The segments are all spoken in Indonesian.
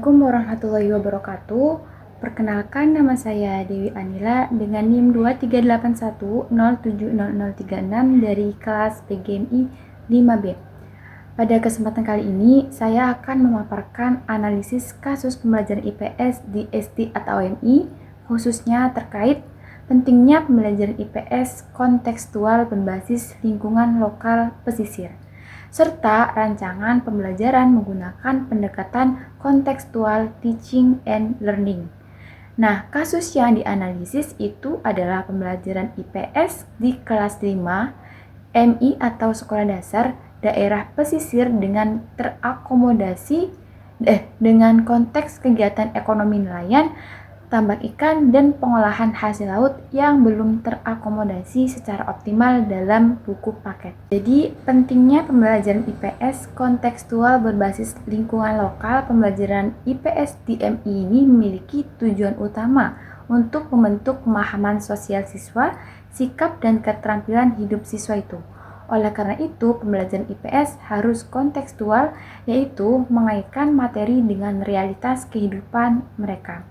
Assalamualaikum warahmatullahi wabarakatuh. Perkenalkan, nama saya Dewi Anila dengan NIM 2381070036 dari kelas PGMI 5B. Pada kesempatan kali ini, saya akan memaparkan analisis kasus pembelajaran IPS di SD atau OMI, khususnya terkait pentingnya pembelajaran IPS kontekstual berbasis lingkungan lokal pesisir, serta rancangan pembelajaran menggunakan pendekatan kontekstual teaching and learning. Nah, kasus yang dianalisis itu adalah pembelajaran IPS di kelas 5 MI atau sekolah dasar daerah pesisir dengan dengan konteks kegiatan ekonomi nelayan, tambak ikan, dan pengolahan hasil laut yang belum terakomodasi secara optimal dalam buku paket. Jadi, pentingnya pembelajaran IPS kontekstual berbasis lingkungan lokal. Pembelajaran IPS di MI ini memiliki tujuan utama untuk membentuk pemahaman sosial siswa, sikap dan keterampilan hidup siswa itu. Oleh karena itu, pembelajaran IPS harus kontekstual, yaitu mengaitkan materi dengan realitas kehidupan mereka.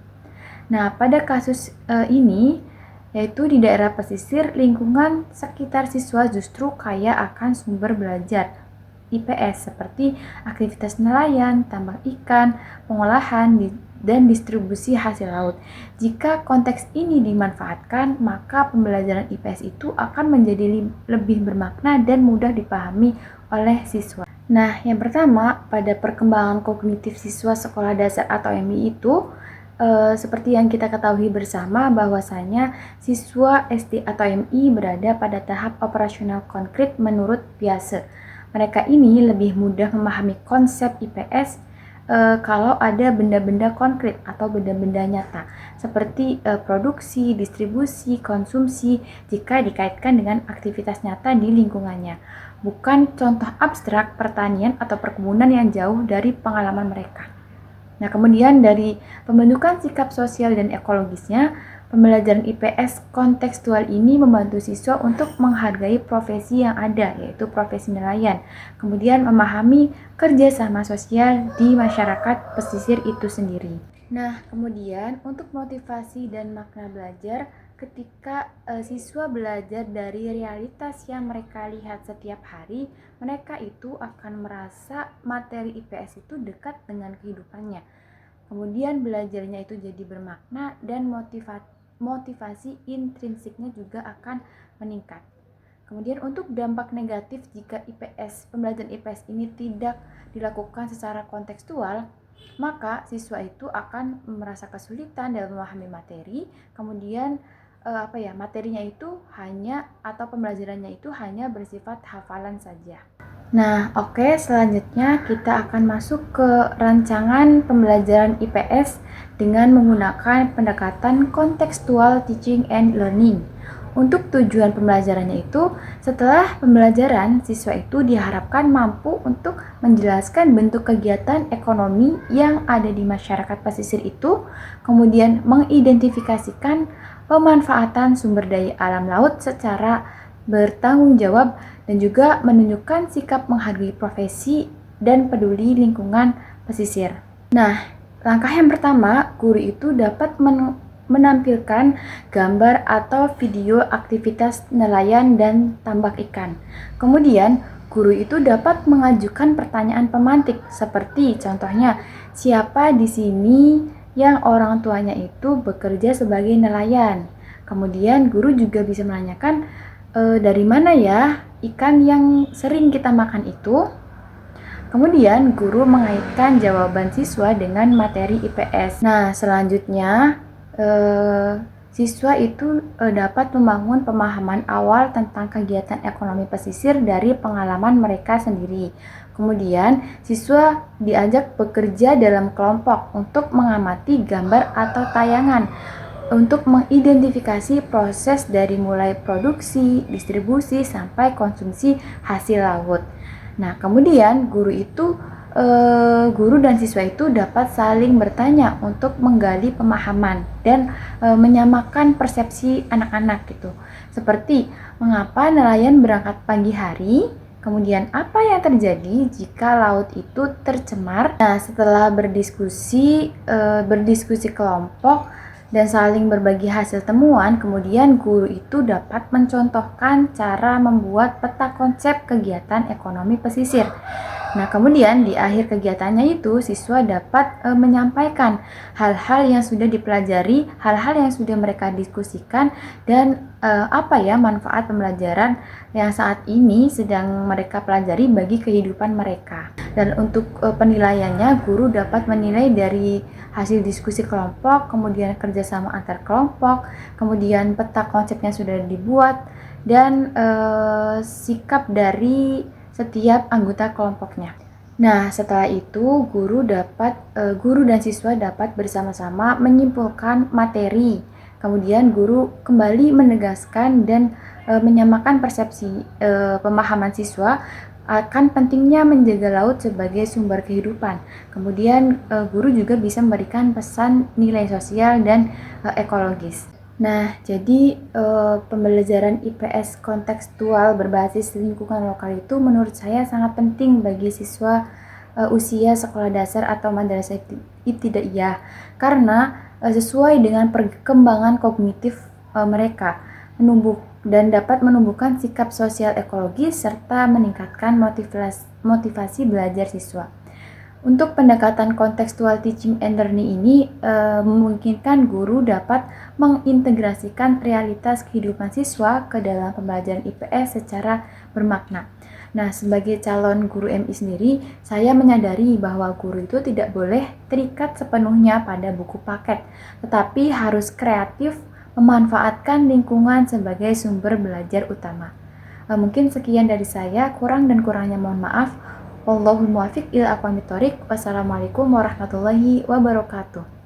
Nah, pada kasus ini, yaitu di daerah pesisir, lingkungan sekitar siswa justru kaya akan sumber belajar IPS seperti aktivitas nelayan, tambang ikan, pengolahan, dan distribusi hasil laut. Jika konteks ini dimanfaatkan, maka pembelajaran IPS itu akan menjadi lebih bermakna dan mudah dipahami oleh siswa. Nah, yang pertama, pada perkembangan kognitif siswa sekolah dasar atau MI itu, seperti yang kita ketahui bersama bahwasanya siswa SD atau MI berada pada tahap operasional konkret menurut Piaget. Mereka ini lebih mudah memahami konsep IPS kalau ada benda-benda konkret atau benda-benda nyata seperti produksi, distribusi, konsumsi jika dikaitkan dengan aktivitas nyata di lingkungannya, bukan contoh abstrak pertanian atau perkebunan yang jauh dari pengalaman mereka. Nah, kemudian dari pembentukan sikap sosial dan ekologisnya, pembelajaran IPS kontekstual ini membantu siswa untuk menghargai profesi yang ada, yaitu profesi nelayan. Kemudian memahami kerjasama sosial di masyarakat pesisir itu sendiri. Nah, kemudian untuk motivasi dan makna belajar, ketika siswa belajar dari realitas yang mereka lihat setiap hari, mereka itu akan merasa materi IPS itu dekat dengan kehidupannya. Kemudian belajarnya itu jadi bermakna dan motivasi intrinsiknya juga akan meningkat. Kemudian untuk dampak negatif jika pembelajaran IPS ini tidak dilakukan secara kontekstual, maka siswa itu akan merasa kesulitan dalam memahami materi. Kemudian materinya itu pembelajarannya itu hanya bersifat hafalan saja. Nah, oke, selanjutnya kita akan masuk ke rancangan pembelajaran IPS dengan menggunakan pendekatan kontekstual teaching and learning. Untuk tujuan pembelajarannya itu, setelah pembelajaran, siswa itu diharapkan mampu untuk menjelaskan bentuk kegiatan ekonomi yang ada di masyarakat pesisir itu, kemudian mengidentifikasikan pemanfaatan sumber daya alam laut secara bertanggung jawab, dan juga menunjukkan sikap menghargai profesi dan peduli lingkungan pesisir. Nah, langkah yang pertama, guru itu dapat menampilkan gambar atau video aktivitas nelayan dan tambak ikan. Kemudian, guru itu dapat mengajukan pertanyaan pemantik seperti contohnya, siapa di sini yang orang tuanya itu bekerja sebagai nelayan? Kemudian, guru juga bisa menanyakan, dari mana ya ikan yang sering kita makan itu? Kemudian, guru mengaitkan jawaban siswa dengan materi IPS. Nah, selanjutnya siswa itu dapat membangun pemahaman awal tentang kegiatan ekonomi pesisir dari pengalaman mereka sendiri. Kemudian, siswa diajak bekerja dalam kelompok untuk mengamati gambar atau tayangan untuk mengidentifikasi proses dari mulai produksi, distribusi, sampai konsumsi hasil laut. Nah, kemudian guru dan siswa itu dapat saling bertanya untuk menggali pemahaman dan menyamakan persepsi anak-anak gitu. Seperti mengapa nelayan berangkat pagi hari Kemudian apa yang terjadi jika laut itu tercemar? Nah, setelah berdiskusi kelompok dan saling berbagi hasil temuan, kemudian guru itu dapat mencontohkan cara membuat peta konsep kegiatan ekonomi pesisir. Nah, kemudian di akhir kegiatannya itu siswa dapat menyampaikan hal-hal yang sudah dipelajari, hal-hal yang sudah mereka diskusikan, dan apa ya manfaat pembelajaran yang saat ini sedang mereka pelajari bagi kehidupan mereka. Dan untuk penilaiannya, guru dapat menilai dari hasil diskusi kelompok, kemudian kerjasama antar kelompok, kemudian peta konsepnya sudah dibuat, dan sikap dari setiap anggota kelompoknya. Nah, setelah itu guru dan siswa dapat bersama-sama menyimpulkan materi. Kemudian guru kembali menegaskan dan menyamakan persepsi pemahaman siswa akan pentingnya menjaga laut sebagai sumber kehidupan. Kemudian guru juga bisa memberikan pesan nilai sosial dan ekologis. Nah, jadi pembelajaran IPS kontekstual berbasis lingkungan lokal itu menurut saya sangat penting bagi siswa usia sekolah dasar atau madrasah ibtidaiyah karena sesuai dengan perkembangan kognitif mereka dan dapat menumbuhkan sikap sosial ekologis serta meningkatkan motivasi belajar siswa. Untuk pendekatan kontekstual teaching and learning ini memungkinkan guru dapat mengintegrasikan realitas kehidupan siswa ke dalam pembelajaran IPS secara bermakna. Nah, sebagai calon guru MI sendiri, saya menyadari bahwa guru itu tidak boleh terikat sepenuhnya pada buku paket, tetapi harus kreatif memanfaatkan lingkungan sebagai sumber belajar utama. Mungkin sekian dari saya, kurang dan kurangnya mohon maaf. Wallahul muwaffiq ila aqwamit thoriq. Wassalamualaikum warahmatullahi wabarakatuh.